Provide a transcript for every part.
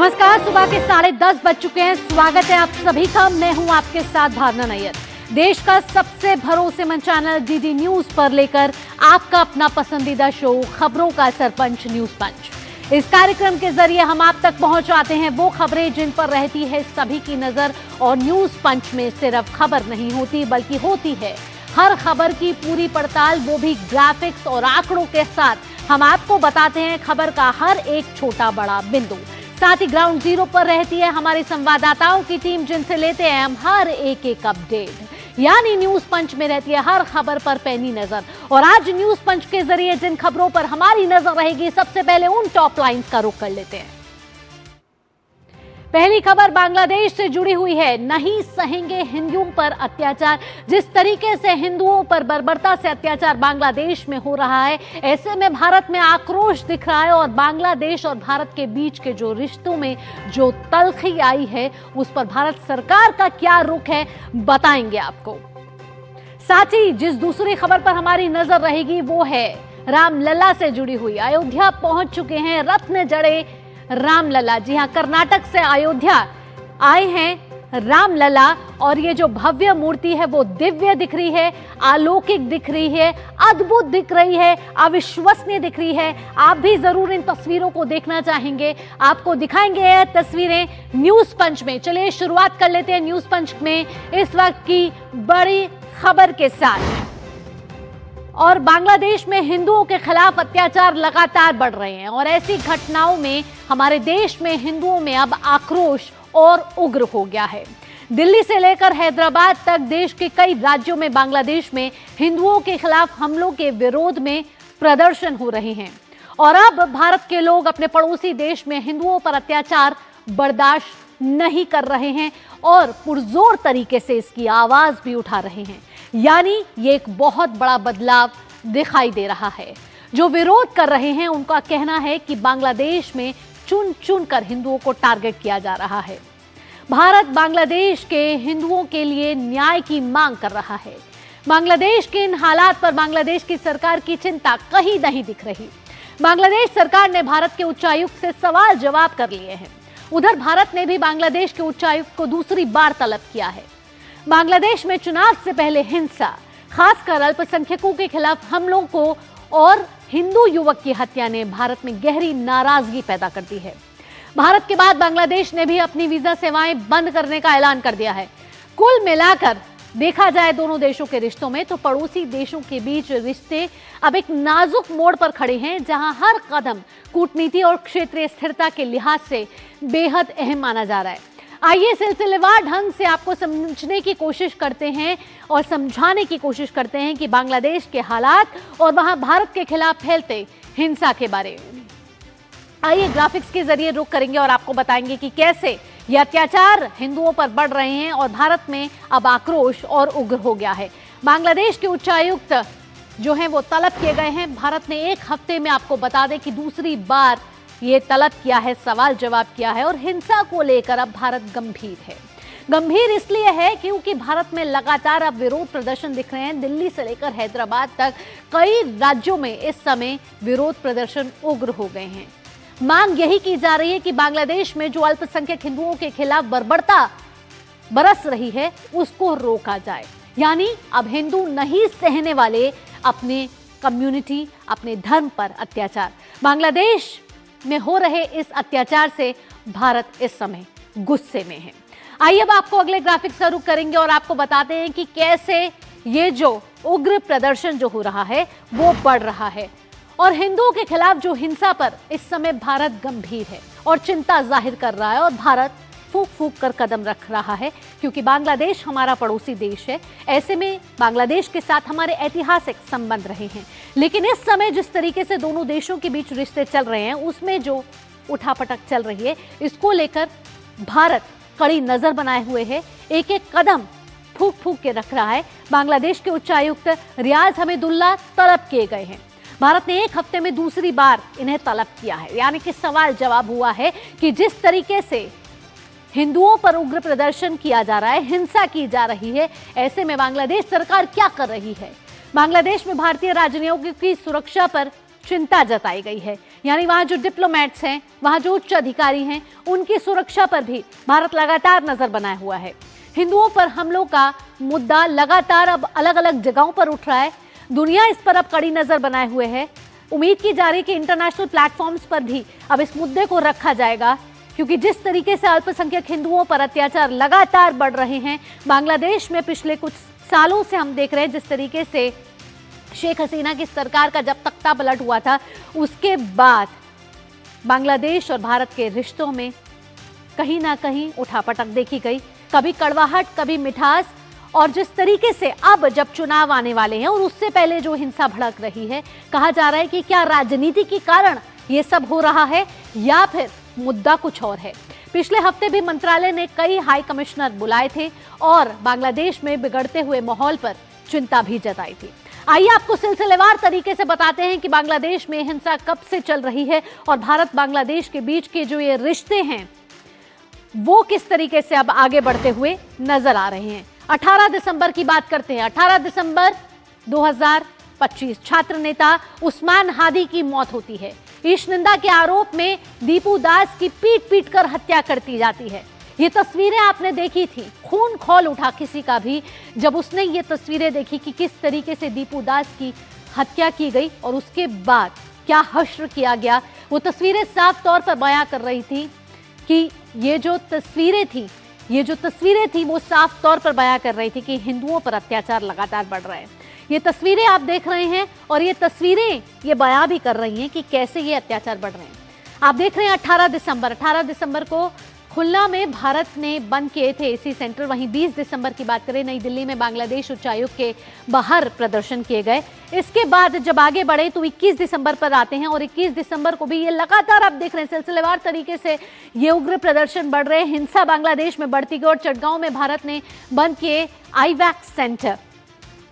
नमस्कार, सुबह के 10:30 बज चुके हैं। स्वागत है आप सभी का। मैं हूं आपके साथ भावना नैयर। देश का सबसे भरोसेमंद चैनल डीडी न्यूज पर लेकर आपका अपना पसंदीदा शो खबरों का सरपंच न्यूज पंच। इस कार्यक्रम के जरिए हम आप तक पहुंचाते हैं वो खबरें जिन पर रहती है सभी की नजर। और न्यूज पंच में सिर्फ खबर नहीं होती बल्कि होती है हर खबर की पूरी पड़ताल, वो भी ग्राफिक्स और आंकड़ों के साथ। हम आपको बताते हैं खबर का हर एक छोटा बड़ा बिंदु। साथ ही ग्राउंड जीरो पर रहती है हमारे संवाददाताओं की टीम, जिनसे लेते हैं हम हर एक अपडेट। यानी न्यूज पंच में रहती है हर खबर पर पैनी नजर। और आज न्यूज पंच के जरिए जिन खबरों पर हमारी नजर रहेगी, सबसे पहले उन टॉप लाइंस का रुख कर लेते हैं। पहली खबर बांग्लादेश से जुड़ी हुई है। नहीं सहेंगे हिंदुओं पर अत्याचार। जिस तरीके से हिंदुओं पर बर्बरता से अत्याचार बांग्लादेश में हो रहा है, ऐसे में भारत में आक्रोश दिख रहा है। और बांग्लादेश और भारत के बीच के जो रिश्तों में जो तल्खी आई है, उस पर भारत सरकार का क्या रुख है, बताएंगे आपको। साथ ही जिस दूसरी खबर पर हमारी नजर रहेगी वो है रामलला से जुड़ी हुई। अयोध्या पहुंच चुके हैं रत्न जड़े रामलला। जी हां, कर्नाटक से अयोध्या आए हैं रामलला। और ये जो भव्य मूर्ति है वो दिव्य दिख रही है, अलौकिक दिख रही है, अद्भुत दिख रही है, अविश्वसनीय दिख रही है। आप भी जरूर इन तस्वीरों को देखना चाहेंगे। आपको दिखाएंगे ये तस्वीरें न्यूज पंच में। चलिए शुरुआत कर लेते हैं न्यूज पंच में इस वक्त की बड़ी खबर के साथ। और बांग्लादेश में हिंदुओं के खिलाफ अत्याचार लगातार बढ़ रहे हैं। और ऐसी घटनाओं में हमारे देश में हिंदुओं में अब आक्रोश और उग्र हो गया है। दिल्ली से लेकर हैदराबाद तक देश के कई राज्यों में बांग्लादेश में हिंदुओं के खिलाफ हमलों के विरोध में प्रदर्शन हो रहे हैं। और अब भारत के लोग अपने पड़ोसी देश में हिंदुओं पर अत्याचार बर्दाश्त नहीं कर रहे हैं और पुरजोर तरीके से इसकी आवाज भी उठा रहे हैं। यानी ये एक बहुत बड़ा बदलाव दिखाई दे रहा है। जो विरोध कर रहे हैं उनका कहना है कि बांग्लादेश में चुन चुन कर हिंदुओं को टारगेट किया जा रहा है। भारत बांग्लादेश के हिंदुओं के लिए न्याय की मांग कर रहा है। बांग्लादेश के इन हालात पर बांग्लादेश की सरकार की चिंता कहीं नहीं दिख रही। बांग्लादेश सरकार ने भारत के उच्चायुक्त से सवाल जवाब कर लिए हैं। उधर भारत ने भी बांग्लादेश के उच्चायुक्त को दूसरी बार तलब किया है। बांग्लादेश में चुनाव से पहले हिंसा, खासकर अल्पसंख्यकों के खिलाफ हमलों को और हिंदू युवक की हत्या ने भारत में गहरी नाराजगी पैदा कर दी है। भारत के बाद बांग्लादेश ने भी अपनी वीजा सेवाएं बंद करने का ऐलान कर दिया है। कुल मिलाकर देखा जाए दोनों देशों के रिश्तों में, तो पड़ोसी देशों के बीच रिश्ते अब एक नाजुक मोड़ पर खड़े हैं, जहां हर कदम कूटनीति और क्षेत्रीय स्थिरता के लिहाज से बेहद अहम माना जा रहा है। आइए सिलसिलेवार ढंग से आपको समझने की कोशिश करते हैं और समझाने की कोशिश करते हैं कि बांग्लादेश के हालात और वहां भारत के खिलाफ फैलते हिंसा के बारे में। आइए ग्राफिक्स के जरिए रुख करेंगे और आपको बताएंगे कि कैसे ये अत्याचार हिंदुओं पर बढ़ रहे हैं और भारत में अब आक्रोश और उग्र हो गया है। बांग्लादेश के उच्चायुक्त जो हैं वो तलब किए गए हैं। भारत ने एक हफ्ते में, आपको बता दें कि दूसरी बार ये तलब किया है, सवाल जवाब किया है। और हिंसा को लेकर अब भारत गंभीर है। गंभीर इसलिए है क्योंकि भारत में लगातार अब विरोध प्रदर्शन दिख रहे हैं। दिल्ली से लेकर हैदराबाद तक कई राज्यों में इस समय विरोध प्रदर्शन उग्र हो गए हैं। मांग यही की जा रही है कि बांग्लादेश में जो अल्पसंख्यक हिंदुओं के खिलाफ बर्बरता बरस रही है उसको रोका जाए। यानी अब हिंदू नहीं सहने वाले अपने कम्युनिटी, अपने धर्म पर अत्याचार। बांग्लादेश में हो रहे इस अत्याचार से भारत इस समय गुस्से में है। आइए अब आपको अगले ग्राफिक्स का रुख करेंगे और आपको बताते हैं कि कैसे ये जो उग्र प्रदर्शन जो हो रहा है वो बढ़ रहा है। और हिंदुओं के खिलाफ जो हिंसा पर इस समय भारत गंभीर है और चिंता जाहिर कर रहा है। और भारत फूंक फूंक कर कदम रख रहा है क्योंकि बांग्लादेश हमारा पड़ोसी देश है। ऐसे में बांग्लादेश के साथ हमारे ऐतिहासिक संबंध रहे हैं। लेकिन इस समय जिस तरीके से दोनों देशों के बीच रिश्ते चल रहे हैं, उसमें जो उठापटक चल रही है, इसको लेकर भारत कड़ी नजर बनाए हुए है। एक एक कदम फूंक फूंक के रख रहा है। बांग्लादेश के उच्चायुक्त रियाज हमीदुल्लाह तलब किए गए हैं। भारत ने एक हफ्ते में दूसरी बार इन्हें तलब किया है। यानी कि सवाल जवाब हुआ है कि जिस तरीके से हिंदुओं पर उग्र प्रदर्शन किया जा रहा है, हिंसा की जा रही है, ऐसे में बांग्लादेश सरकार क्या कर रही है। बांग्लादेश में भारतीय राजनयिकों की सुरक्षा पर चिंता जताई गई है। यानी वहां जो डिप्लोमेट्स हैं, वहां जो उच्च अधिकारी हैं, उनकी सुरक्षा पर भी भारत लगातार नजर बनाए हुआ है। हिंदुओं पर हमलों का मुद्दा लगातार अब अलग अलग जगहों पर उठ रहा है। दुनिया इस पर अब कड़ी नजर बनाए हुए है। उम्मीद की जा रही कि इंटरनेशनल प्लेटफॉर्म्स पर भी अब इस मुद्दे को रखा जाएगा, क्योंकि जिस तरीके से अल्पसंख्यक हिंदुओं पर अत्याचार लगातार बढ़ रहे हैं, बांग्लादेश में पिछले कुछ सालों से हम देख रहे हैं जिस तरीके से शेख हसीना की सरकार का जब तख्ता पलट हुआ था, उसके बाद बांग्लादेश और भारत के रिश्तों में कहीं ना कहीं उठापटक देखी गई, कभी कड़वाहट, कभी मिठास। और जिस तरीके से अब जब चुनाव आने वाले हैं और उससे पहले जो हिंसा भड़क रही है, कहा जा रहा है कि क्या राजनीति के कारण ये सब हो रहा है या फिर मुद्दा कुछ और है। पिछले हफ्ते भी मंत्रालय ने कई हाई कमिश्नर बुलाए थे और बांग्लादेश में बिगड़ते हुए माहौल पर चिंता भी जताई थी। आइए आपको सिलसिलेवार तरीके से बताते हैं कि बांग्लादेश में हिंसा कब से चल रही है और भारत बांग्लादेश के बीच के जो ये रिश्ते हैं वो किस तरीके से अब आगे बढ़ते हुए नजर आ रहे हैं। 18 दिसंबर की बात करते हैं। 18 दिसंबर 2025 छात्र नेता उस्मान हादी की मौत होती है। ईश निंदा के आरोप में दीपू दास की पीट पीट कर हत्या कर दी जाती है। ये तस्वीरें आपने देखी थी, खून खौल उठा किसी का भी जब उसने ये तस्वीरें देखी कि किस तरीके से दीपू दास की हत्या की गई और उसके बाद क्या हश्र किया गया। वो तस्वीरें साफ तौर पर बयां कर रही थी कि ये जो तस्वीरें थी वो साफ तौर पर बयां कर रही थी कि हिंदुओं पर अत्याचार लगातार बढ़ रहा है। ये तस्वीरें आप देख रहे हैं और ये तस्वीरें ये बयां भी कर रही हैं कि कैसे ये अत्याचार बढ़ रहे हैं। आप देख रहे हैं 18 दिसंबर को खुलना में भारत ने बंद किए थे एसी सेंटर। वहीं 20 दिसंबर की बात करें, नई दिल्ली में बांग्लादेश उच्चायुक्त के बाहर प्रदर्शन किए गए। इसके बाद जब आगे बढ़े तो 21 दिसंबर पर आते हैं और 21 दिसंबर को भी ये लगातार आप देख रहे हैं सिलसिलेवार तरीके से ये उग्र प्रदर्शन बढ़ रहे हैं। हिंसा बांग्लादेश में बढ़ती गई और चटगांव में भारत ने बंद किए आईवैक्स सेंटर।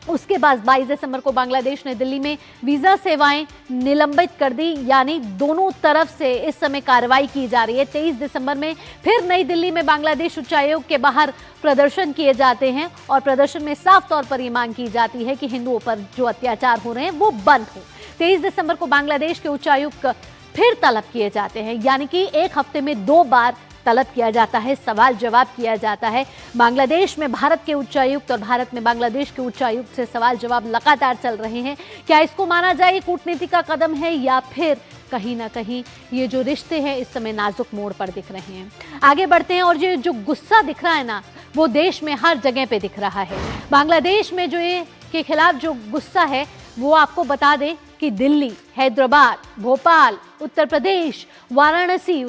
उसके बाद 22 दिसंबर को बांग्लादेश ने दिल्ली में वीजा सेवाएं निलंबित कर दी, यानी दोनों तरफ से इस समय कार्रवाई की जा रही है। 23 दिसंबर में फिर नई दिल्ली में बांग्लादेश उच्चायोग के बाहर प्रदर्शन किए जाते हैं और प्रदर्शन में साफ तौर पर ये मांग की जाती है कि हिंदुओं पर जो अत्याचार हो रहे हैं वो बंद हो। 23 दिसंबर को बांग्लादेश के उच्चायुक्त फिर तलब किए जाते हैं, यानी कि एक हफ्ते में 2 बार तलब किया जाता है, सवाल जवाब किया जाता है। बांग्लादेश में भारत के उच्चायुक्त और भारत में बांग्लादेश के उच्चायुक्त से सवाल जवाब लगातार चल रहे हैं। क्या इसको माना जाए कूटनीति का कदम है या फिर कहीं ना कहीं ये जो रिश्ते हैं इस समय नाजुक मोड़ पर दिख रहे हैं। आगे बढ़ते हैं और ये जो गुस्सा दिख रहा है ना, वो देश में हर जगह पे दिख रहा है। बांग्लादेश में जो ये के खिलाफ जो गुस्सा है वो आपको बता दें कि दिल्ली, हैदराबाद, भोपाल, उत्तर प्रदेश, वाराणसी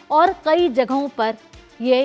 और कई जगहों पर ये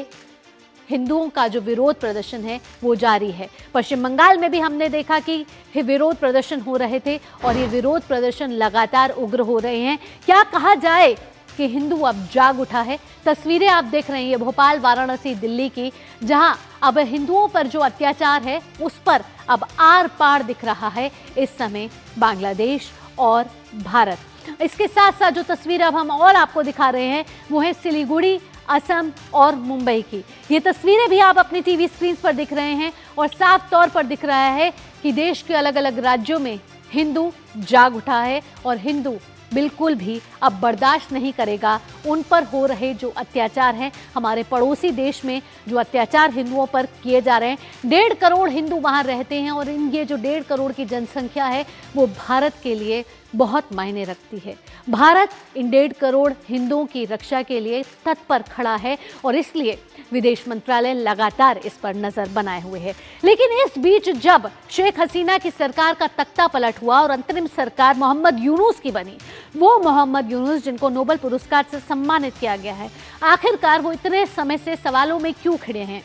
हिंदुओं का जो विरोध प्रदर्शन है वो जारी है। पश्चिम बंगाल में भी हमने देखा कि विरोध प्रदर्शन हो रहे थे और ये विरोध प्रदर्शन लगातार उग्र हो रहे हैं। क्या कहा जाए कि हिंदू अब जाग उठा है। तस्वीरें आप देख रहे हैं ये भोपाल, वाराणसी, दिल्ली की, जहां अब हिंदुओं पर जो अत्याचार है उस पर अब आर पार दिख रहा है इस समय बांग्लादेश और भारत। इसके साथ साथ जो तस्वीर अब हम और आपको दिखा रहे हैं वो है सिलीगुड़ी, असम और मुंबई की। ये तस्वीरें भी आप अपनी टीवी स्क्रीन पर दिख रहे हैं और साफ तौर पर दिख रहा है कि देश के अलग अलग राज्यों में हिंदू जाग उठा है और हिंदू बिल्कुल भी अब बर्दाश्त नहीं करेगा उन पर हो रहे जो अत्याचार हैं। हमारे पड़ोसी देश में जो अत्याचार हिंदुओं पर किए जा रहे हैं, 1.5 करोड़ हिंदू वहाँ रहते हैं और ये जो 1.5 करोड़ की जनसंख्या है वो भारत के लिए बहुत मायने रखती है। भारत इन 1.5 करोड़ हिंदुओं की रक्षा के लिए तत्पर खड़ा है और इसलिए विदेश मंत्रालय लगातार इस पर नजर बनाए हुए है। लेकिन इस बीच जब शेख हसीना की सरकार का तख्ता पलट हुआ और अंतरिम सरकार मोहम्मद यूनुस की बनी, वो मोहम्मद यूनुस जिनको नोबेल पुरस्कार से सम्मानित किया गया है, आखिरकार वो इतने समय से सवालों में क्यों खड़े हैं?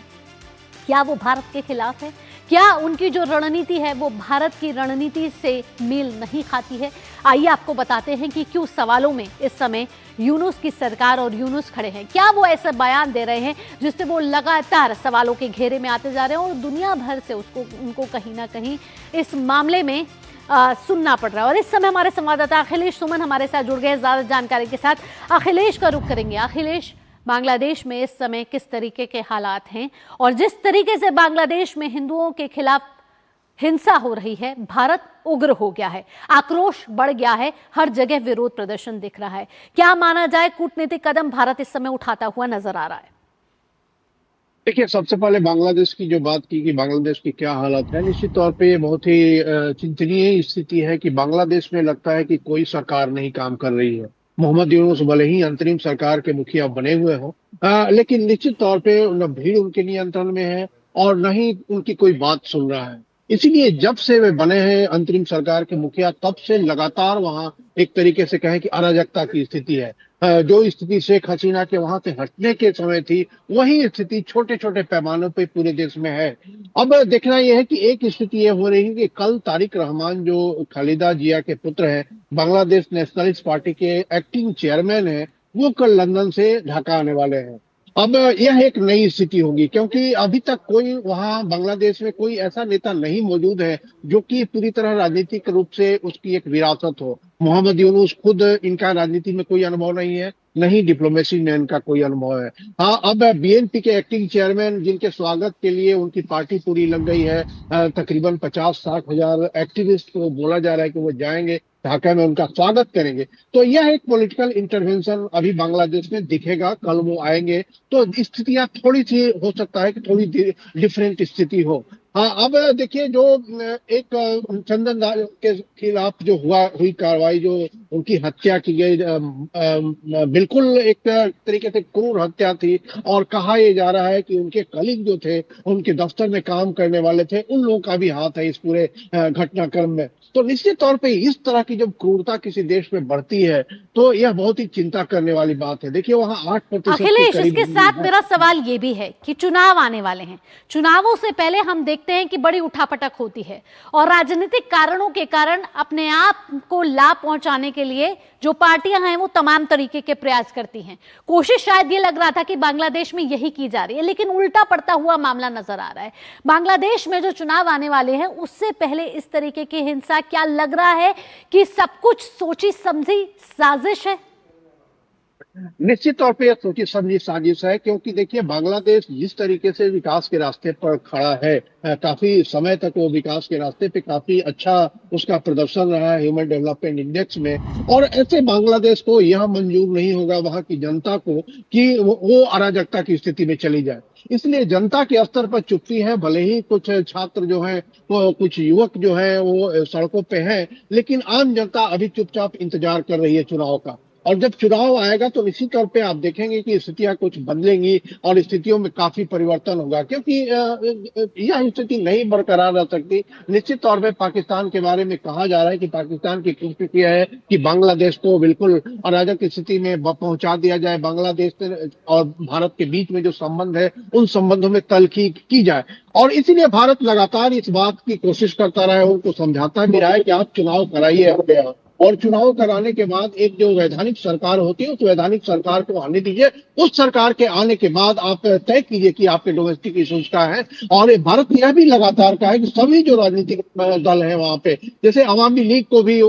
क्या वो भारत के खिलाफ है? क्या उनकी जो रणनीति है वो भारत की रणनीति से मेल नहीं खाती है? आइए आपको बताते हैं कि क्यों सवालों में इस समय यूनुस की सरकार और यूनुस खड़े हैं। क्या वो ऐसा बयान दे रहे हैं जिससे वो लगातार सवालों के घेरे में आते जा रहे हैं और दुनिया भर से उनको कहीं ना कहीं इस मामले में सुनना पड़ रहा है। और इस समय हमारे संवाददाता अखिलेश सुमन हमारे साथ जुड़ गए ज्यादा जानकारी के साथ। अखिलेश का रुख करेंगे। अखिलेश, बांग्लादेश में इस समय किस तरीके के हालात हैं और जिस तरीके से बांग्लादेश में हिंदुओं के खिलाफ हिंसा हो रही है, भारत उग्र हो गया है, आक्रोश बढ़ गया है, हर जगह विरोध प्रदर्शन दिख रहा है। क्या माना जाए, कूटनीतिक कदम भारत इस समय उठाता हुआ नजर आ रहा है? देखिए, सबसे पहले बांग्लादेश की जो बात की कि बांग्लादेश की क्या हालत है, निश्चित तौर पे ये बहुत ही चिंतनीय स्थिति है कि बांग्लादेश में लगता है कि कोई सरकार नहीं काम कर रही है। मोहम्मद यूनुस भले ही अंतरिम सरकार के मुखिया बने हुए हो, लेकिन निश्चित तौर पे न भीड़ उनके नियंत्रण में है और न ही उनकी कोई बात सुन रहा है। इसीलिए जब से वे बने हैं अंतरिम सरकार के मुखिया, तब से लगातार वहां एक तरीके से कहें कि अराजकता की स्थिति है। जो स्थिति शेख हसीना के वहां से हटने के समय थी, वही स्थिति छोटे छोटे पैमानों पे पूरे देश में है। अब देखना यह है कि एक स्थिति ये हो रही है कि कल तारिक रहमान जो खालिदा जिया के पुत्र हैं, बांग्लादेश नेशनलिस्ट पार्टी के एक्टिंग चेयरमैन है, वो कल लंदन से ढाका आने वाले हैं। अब यह एक नई स्थिति होगी, क्योंकि अभी तक कोई वहां बांग्लादेश में कोई ऐसा नेता नहीं मौजूद है जो कि पूरी तरह राजनीतिक रूप से उसकी एक विरासत हो। मोहम्मद यूनुस खुद, इनका राजनीति में कोई अनुभव नहीं है, नहीं डिप्लोमेसी में इनका कोई अनुभव है। हाँ, अब बीएनपी के एक्टिंग चेयरमैन, जिनके स्वागत के लिए उनकी पार्टी पूरी लग गई है, तकरीबन 50-60 हजार एक्टिविस्ट को बोला जा रहा है कि वो जाएंगे ढाका में, उनका स्वागत करेंगे। तो यह एक पॉलिटिकल इंटरवेंशन अभी बांग्लादेश में दिखेगा। कल वो आएंगे तो स्थितियां थोड़ी सी हो सकता है कि थोड़ी डिफरेंट स्थिति हो। हाँ, अब देखिए, जो एक चंदन दास के खिलाफ जो हुई कार्रवाई, जो उनकी हत्या की गई, बिल्कुल एक तरीके से क्रूर हत्या थी। और कहा यह जा रहा है कि उनके कलीग जो थे, उनके दफ्तर में काम करने वाले थे, उन लोगों का भी हाथ है इस पूरे घटनाक्रम में। तो निश्चित तौर पे इस तरह की जब क्रूरता किसी देश में बढ़ती है, तो यह बहुत ही चिंता करने वाली बात है। देखिए, वहां 8% के अखिलेश, करीब। इसके साथ मेरा सवाल ये भी है कि चुनाव आने वाले हैं, चुनावों से पहले हम देखते हैं कि बड़ी उठापटक होती है और राजनीतिक कारणों के कारण अपने आप को लाभ पहुंचाने के लिए जो पार्टियां हैं वो तमाम तरीके के प्रयास करती हैं। कोशिश शायद ये लग रहा था कि बांग्लादेश में यही की जा रही है, लेकिन उल्टा पड़ता हुआ मामला नजर आ रहा है। बांग्लादेश में जो चुनाव आने वाले हैं, उससे पहले इस तरीके की हिंसा, क्या लग रहा है कि सब कुछ सोची समझी साजिश है? निश्चित तौर पे यह सोची समझी साजिश है, क्योंकि देखिए, बांग्लादेश जिस तरीके से विकास के रास्ते पर खड़ा है, काफी समय तक वो विकास के रास्ते पे काफी अच्छा उसका प्रदर्शन रहा है ह्यूमन डेवलपमेंट इंडेक्स में। और ऐसे बांग्लादेश को यह मंजूर नहीं होगा, वहां की जनता को, कि वो अराजकता की स्थिति में चली जाए। इसलिए जनता के स्तर पर चुप्पी है। भले ही कुछ छात्र जो है, वो कुछ युवक जो है वो सड़कों पे है, लेकिन आम जनता अभी चुपचाप इंतजार कर रही है चुनाव का। और जब चुनाव आएगा तो निश्चित तौर पे आप देखेंगे कि स्थितियां कुछ बदलेंगी और स्थितियों में काफी परिवर्तन होगा, क्योंकि यह स्थिति नहीं बरकरार रह सकती। निश्चित तौर पे पाकिस्तान के बारे में कहा जा रहा है कि पाकिस्तान की कोशिश यह है कि बांग्लादेश को बिल्कुल अराजक स्थिति में पहुंचा दिया जाए। बांग्लादेश और भारत के बीच में जो संबंध है, उन संबंधों में तल्खी की जाए। और इसीलिए भारत लगातार इस बात की कोशिश करता रहा है, उनको समझाता भी रहा है कि आप चुनाव कराइए अपने यहाँ, और चुनाव कराने के बाद एक जो वैधानिक सरकार होती है, उस वैधानिक सरकार को आने दीजिए। उस सरकार के आने के बाद आप तय कीजिए कि आपके डोमेस्टिक इश्यूज का है। और भारत यह भी लगातार कहा है कि सभी जो राजनीतिक दल है वहां पे, जैसे अवामी लीग को भी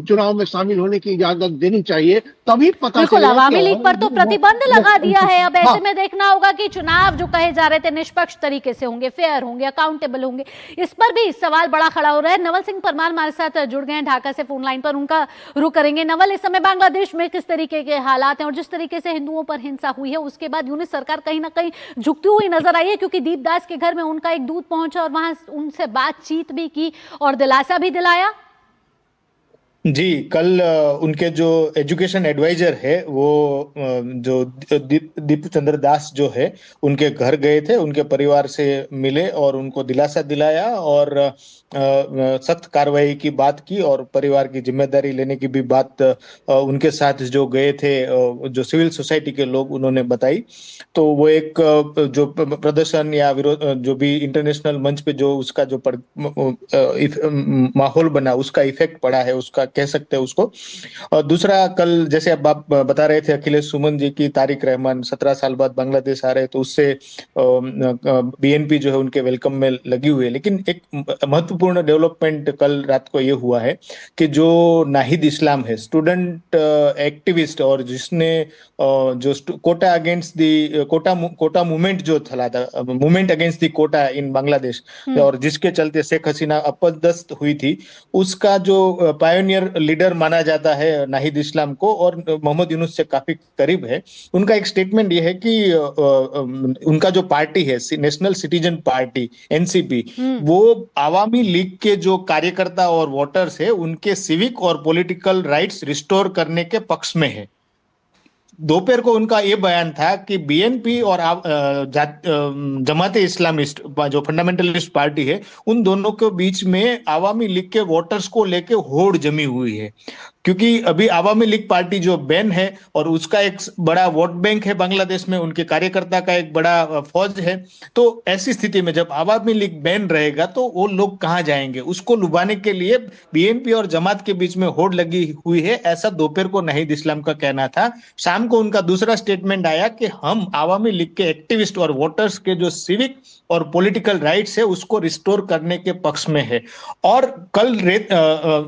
चुनाव में शामिल होने की इजाजत देनी चाहिए, तभी पता बिल्कुल। अवामी लीग पर तो प्रतिबंध लगा दिया है। अब ऐसे में देखना होगा कि चुनाव जो कहे जा रहे थे निष्पक्ष तरीके से होंगे, फेयर होंगे, अकाउंटेबल होंगे, इस पर भी सवाल बड़ा खड़ा हो रहा है। नवल सिंह परमार हमारे साथ जुड़ गए हैं ढाका से फोन लाइन पर, उनका रुख करेंगे। नवल, इस समय बांग्लादेश में किस तरीके के हालात हैं और जिस तरीके से हिंदुओं पर हिंसा हुई है, उसके बाद यूनिस सरकार कहीं ना कहीं झुकती हुई नजर आई है, क्योंकि दीपदास के घर में उनका एक दूत पहुंचा और वहां उनसे बातचीत भी की और दिलासा भी दिलाया। जी, कल उनके जो एजुकेशन एडवाइजर है, वो जो दीप चंद्र दास जो है, उनके घर गए थे, उनके परिवार से मिले और उनको दिलासा दिलाया और सख्त कार्रवाई की बात की और परिवार की जिम्मेदारी लेने की भी बात उनके साथ जो गए थे, जो सिविल सोसाइटी के लोग, उन्होंने बताई। तो वो एक जो प्रदर्शन या विरोध, जो भी इंटरनेशनल मंच पे जो उसका जो माहौल बना, उसका इफेक्ट पड़ा है, उसका कह सकते हैं उसको। और दूसरा, कल जैसे अब आप बता रहे थे अखिलेश सुमन जी की तारिक रहमान 17 साल बाद बांग्लादेश आ रहे, तो उससे बीएनपी जो है उनके वेलकम में लगी हुई है। लेकिन एक महत्वपूर्ण डेवलपमेंट कल रात को ये हुआ है कि जो नाहिद इस्लाम है, स्टूडेंट एक्टिविस्ट, और जिसने जो quota against the quota movement जो चला था, movement against the quota in Bangladesh, और जिसके चलते शेख हसीना अपदस्थ हुई थी, उसका जो पायोनियर लीडर माना जाता है नाहिद इस्लाम को, और मोहम्मद यूनुस से काफी करीब है। उनका एक स्टेटमेंट ये है कि उनका जो पार्टी है नेशनल सिटीजन पार्टी एनसीपी, वो आवामी लीग के जो कार्यकर्ता और वोटर्स है उनके सिविक और पॉलिटिकल राइट्स रिस्टोर करने के पक्ष में है। दोपहर को उनका ये बयान था कि बीएनपी और जमाते इस्लामिस्ट जो फंडामेंटलिस्ट पार्टी है, उन दोनों के बीच में आवामी लीग के वोटर्स को लेके होड़ जमी हुई है, क्योंकि अभी आवामी लीग पार्टी जो बैन है और उसका एक बड़ा वोट बैंक है बांग्लादेश में, उनके कार्यकर्ता का एक बड़ा फौज है। तो ऐसी स्थिति में जब आवामी लीग बैन रहेगा तो वो लोग कहाँ जाएंगे? उसको लुभाने के लिए बीएनपी और जमात के बीच में होड़ लगी हुई है, ऐसा दोपहर को नाहिद इस्लाम का कहना था। शाम को उनका दूसरा स्टेटमेंट आया कि हम आवामी लीग के एक्टिविस्ट और वोटर्स के जो सिविक और पॉलिटिकल राइट्स है उसको रिस्टोर करने के पक्ष में है। और कल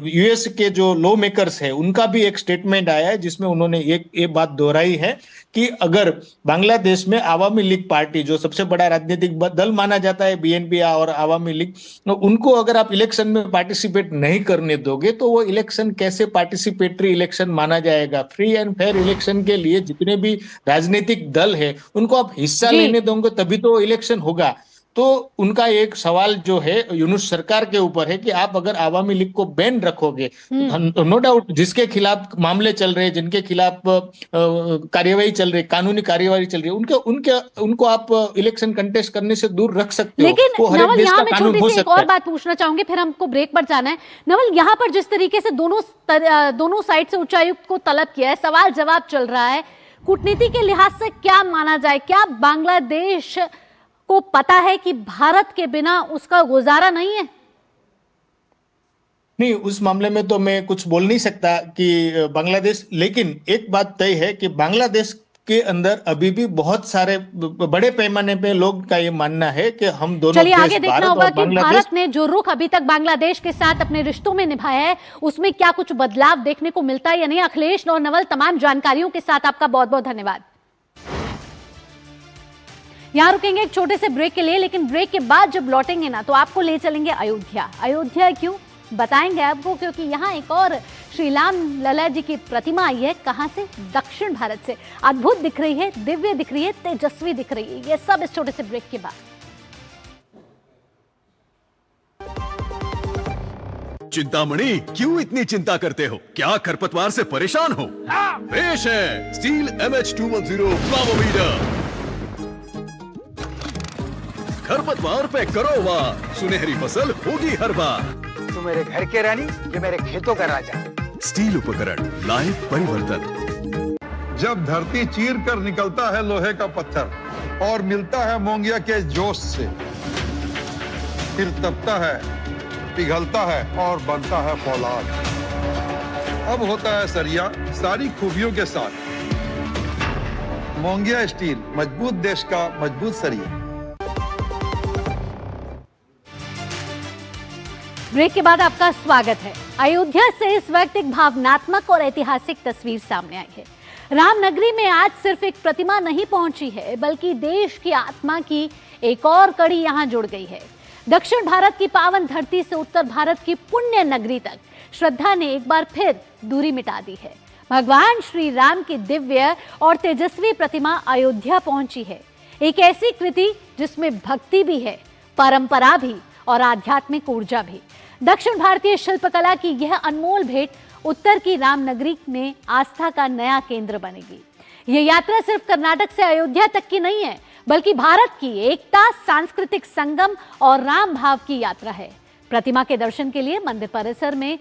यूएस के जो लॉ मेकर्स है उनका भी एक स्टेटमेंट आया है जिसमें उन्होंने एक बात दोहराई है कि अगर बांग्लादेश में आवामी लीग पार्टी, जो सबसे बड़ा राजनीतिक दल माना जाता है बीएनपी और आवामी लीग, उनको अगर आप इलेक्शन में पार्टिसिपेट नहीं करने दोगे तो वो इलेक्शन कैसे पार्टिसिपेटरी इलेक्शन माना जाएगा? फ्री एंड फेयर इलेक्शन के लिए जितने भी राजनीतिक दल है उनको आप हिस्सा लेने दोगे तभी तो इलेक्शन होगा। तो उनका एक सवाल जो है यूनुस सरकार के ऊपर है कि आप अगर आवामी लीग को बैन रखोगे, नो डाउट जिसके खिलाफ मामले चल रहे हैं, जिनके खिलाफ कार्यवाही चल रही है, कानूनी कार्यवाही चल रही है, उनको आप इलेक्शन कंटेस्ट करने से दूर रख सकते हो। लेकिन नवल, यहाँ मैं छोटी सी एक और बात पूछना चाहूंगी, फिर हमको ब्रेक पर जाना है। नवल, यहाँ पर जिस तरीके से दोनों साइड से उच्चायुक्त को तलब किया है, सवाल जवाब चल रहा है, कूटनीति के लिहाज से क्या माना जाए? क्या बांग्लादेश को पता है कि भारत के बिना उसका गुजारा नहीं है? नहीं, उस मामले में तो मैं कुछ बोल नहीं सकता कि बांग्लादेश, लेकिन एक बात तय है कि बांग्लादेश के अंदर अभी भी बहुत सारे बड़े पैमाने पे लोग का ये मानना है कि हम दोनों चलिए आगे देखना होगा कि भारत ने जो रुख अभी तक बांग्लादेश के साथ अपने रिश्तों में निभाया है उसमें क्या कुछ बदलाव देखने को मिलता है या नहीं। अखिलेश और नवल, तमाम जानकारियों के साथ आपका बहुत बहुत धन्यवाद। यहां रुकेंगे एक छोटे से ब्रेक के लिए, लेकिन ब्रेक के बाद जब लौटेंगे ना तो आपको ले चलेंगे अयोध्या। अयोध्या क्यों बताएंगे आपको, क्योंकि यहाँ एक और श्री राम लला जी की प्रतिमा आई है। कहां से? दक्षिण भारत से। अद्भुत दिख रही है, दिव्य दिख रही है, तेजस्वी दिख रही है। ये सब इस छोटे से ब्रेक के बाद। चिंतामणि, क्यों इतनी चिंता करते हो? क्या खरपतवार से परेशान हो? पेश है स्टील MH210 प्लावोमीटर। खरपतवार पे करो वार, सुनहरी फसल होगी हर बार। तू मेरे घर के रानी, ये मेरे खेतों का राजा। स्टील उपकरण लाए परिवर्तन। जब धरती चीर कर निकलता है लोहे का पत्थर और मिलता है मोंगिया के जोश से, फिर तपता है, पिघलता है और बनता है फौलाद। अब होता है सरिया सारी खूबियों के साथ। मोंगिया स्टील, मजबूत देश का मजबूत सरिया। ब्रेक के बाद आपका स्वागत है। अयोध्या से इस वक्त एक भावनात्मक और ऐतिहासिक तस्वीर सामने आई है। रामनगरी में आज सिर्फ एक प्रतिमा नहीं पहुंची है, बल्कि देश की आत्मा की एक और कड़ी यहां जुड़ गई है। दक्षिण भारत की पावन धरती से उत्तर भारत की पुण्य नगरी तक श्रद्धा ने एक बार फिर दूरी मिटा दी है। भगवान श्री राम की दिव्य और तेजस्वी प्रतिमा अयोध्या पहुंची है। एक ऐसी कृति जिसमें भक्ति भी है, परंपरा भी और आध्यात्मिक ऊर्जा भी। दक्षिण भारतीय शिल्पकला की यह अनमोल भेंट उत्तर की रामनगरी में आस्था का नया केंद्र बनेगी। यह यात्रा सिर्फ कर्नाटक से अयोध्या तक की नहीं है, बल्कि भारत की एकता, सांस्कृतिक संगम और राम भाव की यात्रा है। प्रतिमा के दर्शन के लिए मंदिर परिसर में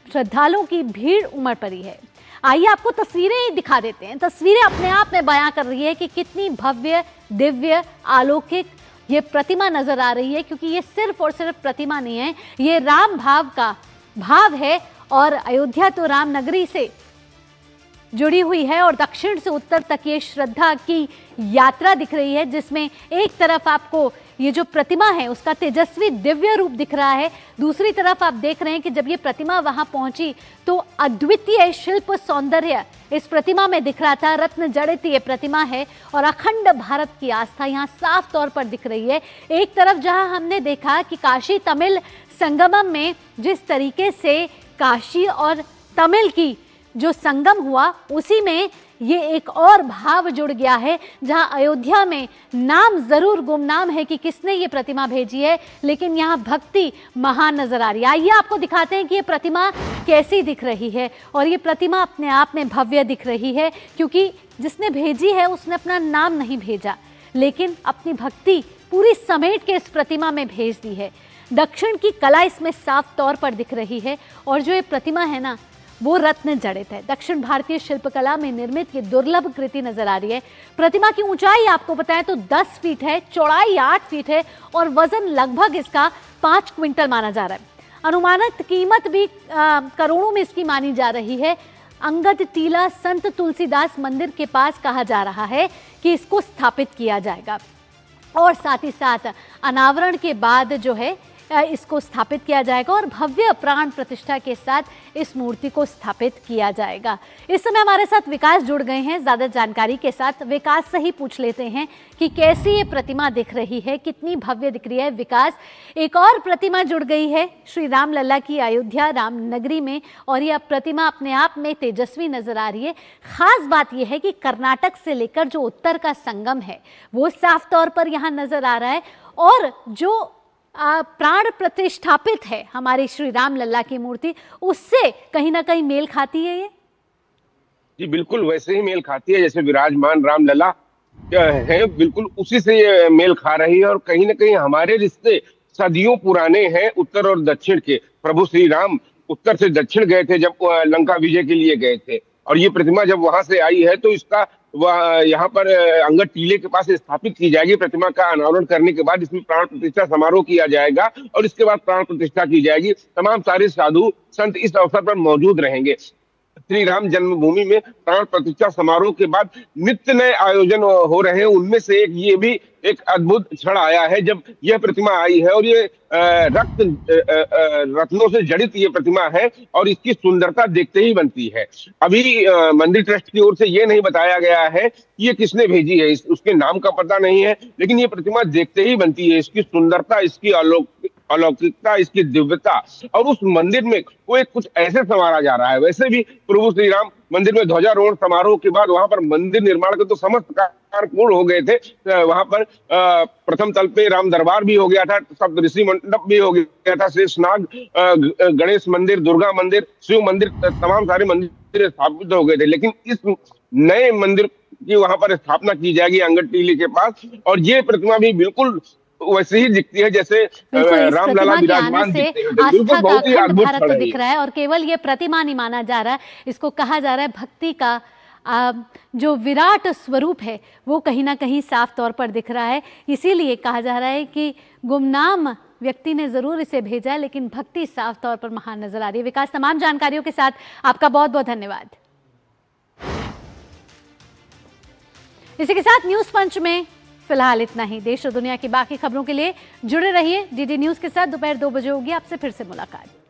श्रद्धालुओं की भीड़ उमड़ पड़ी है। आइए आपको तस्वीरें दिखा देते हैं। तस्वीरें अपने आप में बयां कर रही है कि कितनी भव्य, दिव्य, अलौकिक ये प्रतिमा नजर आ रही है, क्योंकि ये सिर्फ और सिर्फ प्रतिमा नहीं है, ये राम भाव का भाव है और अयोध्या तो राम नगरी से जुड़ी हुई है और दक्षिण से उत्तर तक ये श्रद्धा की यात्रा दिख रही है, जिसमें एक तरफ आपको ये जो प्रतिमा है उसका तेजस्वी दिव्य रूप दिख रहा है, दूसरी तरफ आप देख रहे हैं कि जब ये प्रतिमा वहां पहुंची तो अद्वितीय शिल्प सौंदर्य इस प्रतिमा में दिख रहा था। रत्न जड़ित ये प्रतिमा है और अखंड भारत की आस्था यहाँ साफ तौर पर दिख रही है। एक तरफ जहां हमने देखा कि काशी तमिल संगमम में जिस तरीके से काशी और तमिल की जो संगम हुआ, उसी में ये एक और भाव जुड़ गया है, जहां अयोध्या में नाम जरूर गुमनाम है कि किसने ये प्रतिमा भेजी है, लेकिन यहाँ भक्ति महान नजर आ रही है। आइए आपको दिखाते हैं कि ये प्रतिमा कैसी दिख रही है। और ये प्रतिमा अपने आप में भव्य दिख रही है, क्योंकि जिसने भेजी है उसने अपना नाम नहीं भेजा, लेकिन अपनी भक्ति पूरी समेट के इस प्रतिमा में भेज दी है। दक्षिण की कला इसमें साफ तौर पर दिख रही है और जो ये प्रतिमा है ना, वो रत्न जड़ित है। दक्षिण भारतीय शिल्पकला में निर्मित ये दुर्लभ कृति नजर आ रही है। प्रतिमा की ऊंचाई आपको बताएं तो 10 फीट है, चौड़ाई 8 फीट है और वजन लगभग इसका 5 क्विंटल माना जा रहा है। अनुमानित कीमत भी करोड़ों में इसकी मानी जा रही है। अंगद टीला संत तुलसीदास मंदिर के पास कहा जा रहा है कि इसको स्थापित किया जाएगा और साथ ही साथ अनावरण के बाद जो है इसको स्थापित किया जाएगा और भव्य प्राण प्रतिष्ठा के साथ इस मूर्ति को स्थापित किया जाएगा। इस समय हमारे साथ विकास जुड़ गए हैं ज्यादा जानकारी के साथ। विकास से ही पूछ लेते हैं कि कैसी ये प्रतिमा दिख रही है, कितनी भव्य दिख रही है। विकास, एक और प्रतिमा जुड़ गई है श्री राम लल्ला की अयोध्या राम नगरी में और यह प्रतिमा अपने आप में तेजस्वी नजर आ रही है। खास बात यह है कि कर्नाटक से लेकर जो उत्तर का संगम है वो साफ तौर पर यहाँ नजर आ रहा है और जो प्राण प्रतिष्ठापित है हमारी श्री राम लल्ला की मूर्ति, उससे कहीं ना कहीं मेल खाती है ये। जी बिल्कुल वैसे ही मेल खाती है जैसे विराजमान राम लल्ला है, बिल्कुल उसी से ये मेल खा रही है। और कहीं ना कहीं हमारे रिश्ते सदियों पुराने हैं उत्तर और दक्षिण के। प्रभु श्री राम उत्तर से दक्षिण गए थे जब लंका विजय के लिए गए थे और ये प्रतिमा जब वहां से आई है तो इसका यहाँ पर अंगद टीले के पास स्थापित की जाएगी। प्रतिमा का अनावरण करने के बाद इसमें प्राण प्रतिष्ठा समारोह किया जाएगा और इसके बाद प्राण प्रतिष्ठा की जाएगी। तमाम सारे साधु संत इस अवसर पर मौजूद रहेंगे। श्री राम जन्मभूमि में प्राण प्रतिष्ठा समारोह के बाद नित्य नए आयोजन हो रहे हैं। उनमें से एक ये भी एक अद्भुत क्षण आया है जब यह प्रतिमा आई है और ये रत्नों से जड़ित ये प्रतिमा है और इसकी सुंदरता देखते ही बनती है। अभी मंदिर ट्रस्ट की ओर से ये नहीं बताया गया है कि ये किसने भेजी है, उसके नाम का पता नहीं है, लेकिन ये प्रतिमा देखते ही बनती है। इसकी सुंदरता, इसकी अलौकिकता, इसकी दिव्यता और उस मंदिर में कोई कुछ ऐसे संवारा जा रहा है। वैसे भी प्रभु श्री राम मंदिर में ध्वजारोहण समारोह के बाद वहां पर मंदिर निर्माण के तो समस्त कार्य पूर्ण हो गए थे। वहां पर प्रथम तल पे राम दरबार भी हो गया था, सप्तऋषि मंडप भी हो गया था, शेषनाग, गणेश मंदिर, दुर्गा मंदिर, शिव मंदिर, तमाम सारे मंदिर स्थापित हो गए थे। लेकिन इस नए मंदिर की वहां पर स्थापना की जाएगी अंगद टीले के पास और ये प्रतिमा भी बिल्कुल वैसे ही दिखती है जैसे रामलला विराजमान दिखते हैं। बिल्कुल बहुत ही अद्भुत भारत को दिख रहा है और केवल ये प्रतिमा नहीं माना जा रहा है, इसको कहा जा रहा है भक्ति का जो विराट स्वरूप है वो कहीं ना कहीं साफ तौर पर दिख रहा है। इसीलिए कहा जा रहा है कि गुमनाम व्यक्ति ने जरूर इसे भेजा है, लेकिन भक्ति साफ तौर पर महान नजर आ रही है। विकास, तमाम जानकारियों के साथ आपका बहुत बहुत धन्यवाद। इसी के साथ न्यूज पंच में फिलहाल इतना ही। देश और दुनिया की बाकी खबरों के लिए जुड़े रहिए डीडी न्यूज के साथ। दोपहर 2 बजे होगी आपसे फिर से मुलाकात।